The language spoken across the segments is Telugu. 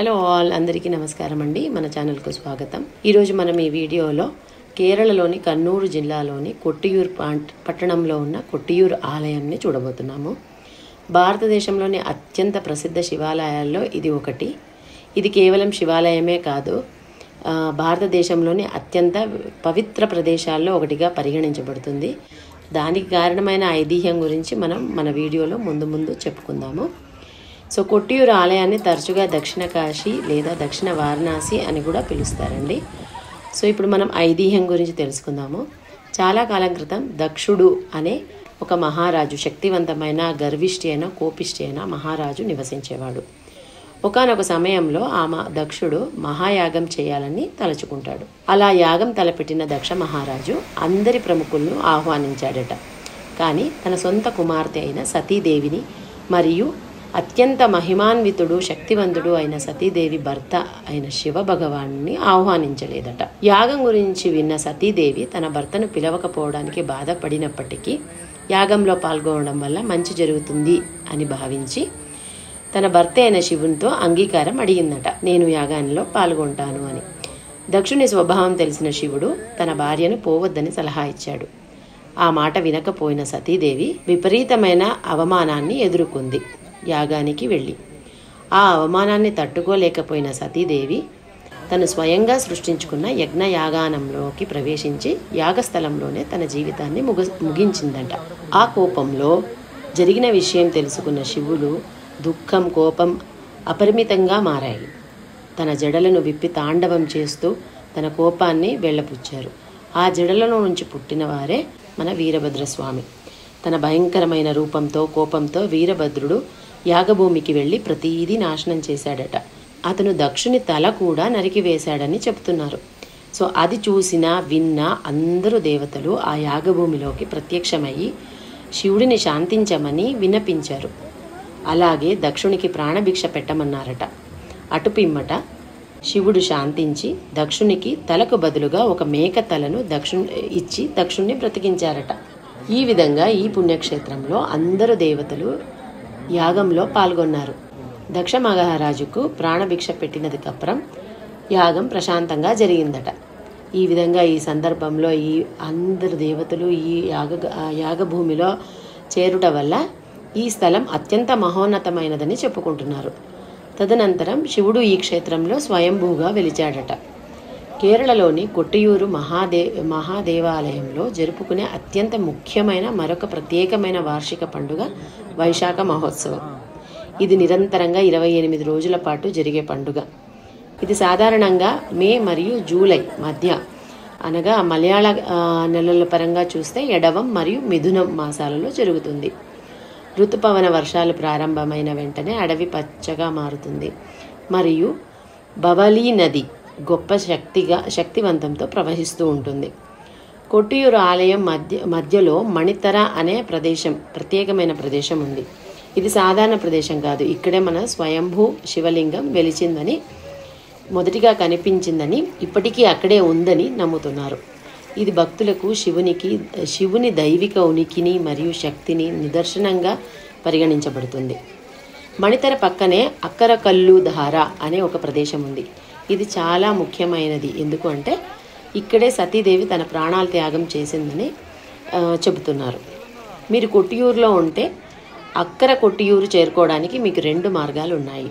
హలో ఆల్, అందరికీ నమస్కారం అండి. మన ఛానల్కు స్వాగతం. ఈరోజు మనం ఈ వీడియోలో కేరళలోని కన్నూరు జిల్లాలోని కొట్టియూరు పట్టణంలో ఉన్న కొట్టియూరు ఆలయాన్ని చూడబోతున్నాము. భారతదేశంలోని అత్యంత ప్రసిద్ధ శివాలయాల్లో ఇది ఒకటి. ఇది కేవలం శివాలయమే కాదు, భారతదేశంలోని అత్యంత పవిత్ర ప్రదేశాల్లో ఒకటిగా పరిగణించబడుతుంది. దానికి కారణమైన ఐతిహ్యం గురించి మనం మన వీడియోలో ముందు చెప్పుకుందాము. సో కొట్టియూరు ఆలయాన్ని తరచుగా దక్షిణ కాశీ లేదా దక్షిణ వారణాసి అని కూడా పిలుస్తారండి. సో ఇప్పుడు మనం ఐతిహ్యం గురించి తెలుసుకుందాము. చాలా కాలం క్రితం దక్షుడు అనే ఒక మహారాజు, శక్తివంతమైన గర్విష్టి అయిన కోపిష్టి అయిన మహారాజు నివసించేవాడు. ఒకానొక సమయంలో దక్షుడు మహాయాగం చేయాలని తలుచుకుంటాడు. అలా యాగం తలపెట్టిన దక్ష మహారాజు అందరి ప్రముఖులను ఆహ్వానించాడట. కానీ తన సొంత కుమార్తె అయిన సతీదేవిని మరియు అత్యంత మహిమాన్వితుడు శక్తివంతుడు అయిన సతీదేవి భర్త అయిన శివ భగవాన్ని ఆహ్వానించలేదట. యాగం గురించి విన్న సతీదేవి తన భర్తను పిలవకపోవడానికి బాధపడినప్పటికీ యాగంలో పాల్గొనడం వల్ల మంచి జరుగుతుంది అని భావించి తన భర్త అయిన శివునితో అంగీకారం అడిగిందట. నేను యాగాల్లో పాల్గొంటాను అని. దక్షుని స్వభావం తెలిసిన శివుడు తన భార్యను పోవద్దని సలహా ఇచ్చాడు. ఆ మాట వినకపోయిన సతీదేవి విపరీతమైన అవమానాన్ని ఎదుర్కొంది. యాగానికి వెళ్ళి ఆ అవమానాన్ని తట్టుకోలేకపోయిన సతీదేవి తను స్వయంగా సృష్టించుకున్న యజ్ఞయాగానంలోకి ప్రవేశించి యాగస్థలంలోనే తన జీవితాన్ని ముగించిందంట. ఆ కోపంలో జరిగిన విషయం తెలుసుకున్న శివుడు దుఃఖం, కోపం అపరిమితంగా మారాయి. తన జడలను విప్పి తాండవం చేస్తూ తన కోపాన్ని వెళ్ళపుచ్చారు. ఆ జడలలో నుంచి పుట్టిన వారే మన వీరభద్రస్వామి. తన భయంకరమైన రూపంతో, కోపంతో వీరభద్రుడు యాగభూమికి వెళ్ళి ప్రతీదీ నాశనం చేశాడట. అతను దక్షుని తల కూడా నరికివేశాడని చెప్తున్నారు. సో అది చూసినా విన్నా అందరూ దేవతలు ఆ యాగభూమిలోకి ప్రత్యక్షమయ్యి శివుడిని శాంతించమని విన్నపించారు. అలాగే దక్షునికి ప్రాణభిక్ష పెట్టమన్నారట. అటుపిమ్మట శివుడు శాంతించి దక్షునికి తలకు బదులుగా ఒక మేక తలను ఇచ్చి దక్షుణ్ణి బ్రతికించారట. ఈ విధంగా ఈ పుణ్యక్షేత్రంలో అందరు దేవతలు యాగంలో పాల్గొన్నారు. దక్ష మహారాజుకు ప్రాణభిక్ష పెట్టినదికప్పురం యాగం ప్రశాంతంగా జరిగిందట. ఈ విధంగా ఈ సందర్భంలో ఈ అందరు దేవతలు ఈ యాగభూమిలో చేరుట వల్ల ఈ స్థలం అత్యంత మహోన్నతమైనదని చెప్పుకుంటున్నారు. తదనంతరం శివుడు ఈ క్షేత్రంలో స్వయంభూగా వెలిచాడట. కేరళలోని కొట్టియూరు మహాదేవాలయంలో జరుపుకునే అత్యంత ముఖ్యమైన మరొక ప్రత్యేకమైన వార్షిక పండుగ వైశాఖ మహోత్సవం. ఇది నిరంతరంగా 28 రోజుల పాటు జరిగే పండుగ. ఇది సాధారణంగా మే మరియు జూలై మధ్య, అనగా మలయాళ నెలల పరంగా చూస్తే ఎడవం మరియు మిథునం మాసాలలో జరుగుతుంది. ఋతుపవన వర్షాలు ప్రారంభమైన వెంటనే అడవి పచ్చగా మారుతుంది మరియు బవలీ నది గొప్ప శక్తివంతంతో ప్రవహిస్తూ ఉంటుంది. కొట్టియూరు ఆలయం మధ్యలో మణితర అనే ప్రత్యేకమైన ప్రదేశం ఉంది. ఇది సాధారణ ప్రదేశం కాదు. ఇక్కడే మన స్వయంభూ శివలింగం వెలిచిందని, మొదటిగా కనిపించిందని, ఇప్పటికీ అక్కడే ఉందని నమ్ముతున్నారు. ఇది భక్తులకు శివుని దైవిక ఉనికిని మరియు శక్తిని నిదర్శనంగా పరిగణించబడుతుంది. మణితర పక్కనే అక్కరకల్లు ధార అనే ఒక ప్రదేశం ఉంది. ఇది చాలా ముఖ్యమైనది. ఎందుకు అంటే ఇక్కడే సతీదేవి తన ప్రాణాలు త్యాగం చేసిందని చెబుతున్నారు. మీరు కొట్టియూరులో ఉంటే అక్కర కొట్టియూరు చేరుకోవడానికి మీకు 2 మార్గాలు ఉన్నాయి.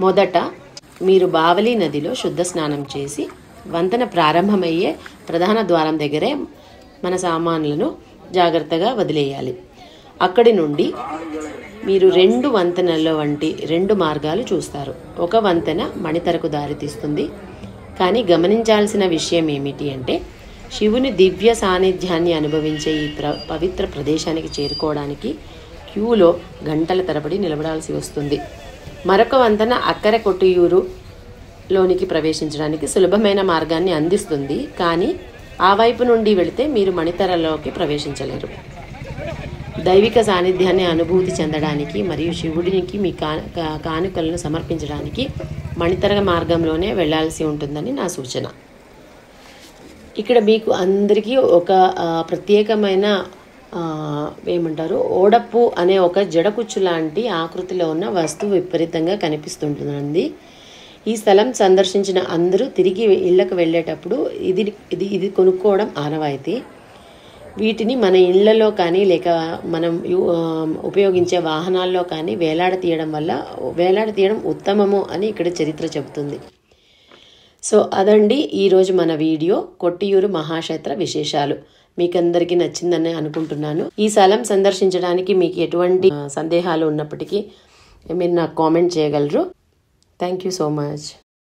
మొదట మీరు బావలి నదిలో శుద్ధ స్నానం చేసి వంతెన ప్రారంభమయ్యే ప్రధాన ద్వారం దగ్గరే మన సామాన్లను జాగ్రత్తగా వదిలేయాలి. అక్కడి నుండి మీరు 2 వంతెనల్లో వంటి 2 మార్గాలు చూస్తారు. ఒక వంతెన మణితరకు దారితీస్తుంది. కానీ గమనించాల్సిన విషయం ఏమిటి అంటే శివుని దివ్య సాన్నిధ్యాన్ని అనుభవించే ఈ పవిత్ర ప్రదేశానికి చేరుకోవడానికి క్యూలో గంటల తరబడి నిలబడాల్సి వస్తుంది. మరొక వంతెన అక్కర కొట్టియూరులోనికి ప్రవేశించడానికి సులభమైన మార్గాన్ని అందిస్తుంది. కానీ ఆ వైపు నుండి వెళితే మీరు మణితరలోకి ప్రవేశించలేరు. దైవిక సాన్నిధ్యాన్ని అనుభూతి చెందడానికి మరియు శివుడికి మీ కానుకలను సమర్పించడానికి మణితర మార్గంలోనే వెళ్లాల్సి ఉంటుందని నా సూచన. ఇక్కడ మీకు అందరికీ ఒక ప్రత్యేకమైన ఓడప్పు అనే ఒక జడకుచ్చు లాంటి ఆకృతిలో ఉన్న వస్తువు విపరీతంగా కనిపిస్తుంటుంది. ఈ స్థలం సందర్శించిన అందరూ తిరిగి ఇళ్లకు వెళ్ళేటప్పుడు ఇది కొనుక్కోవడం ఆనవాయితీ. వీటిని మన ఇళ్లలో కానీ లేక మనం ఉపయోగించే వాహనాల్లో కానీ వేలాడతీయడం ఉత్తమము అని ఇక్కడ చరిత్ర చెబుతుంది. సో అదండి ఈరోజు మన వీడియో, కొట్టియూరు మహాక్షేత్ర విశేషాలు. మీకందరికీ నచ్చిందని అనుకుంటున్నాను. ఈ స్థలం సందర్శించడానికి మీకు ఎటువంటి సందేహాలు ఉన్నప్పటికీ మీరు నాకు కామెంట్ చేయగలరు. Thank you so much.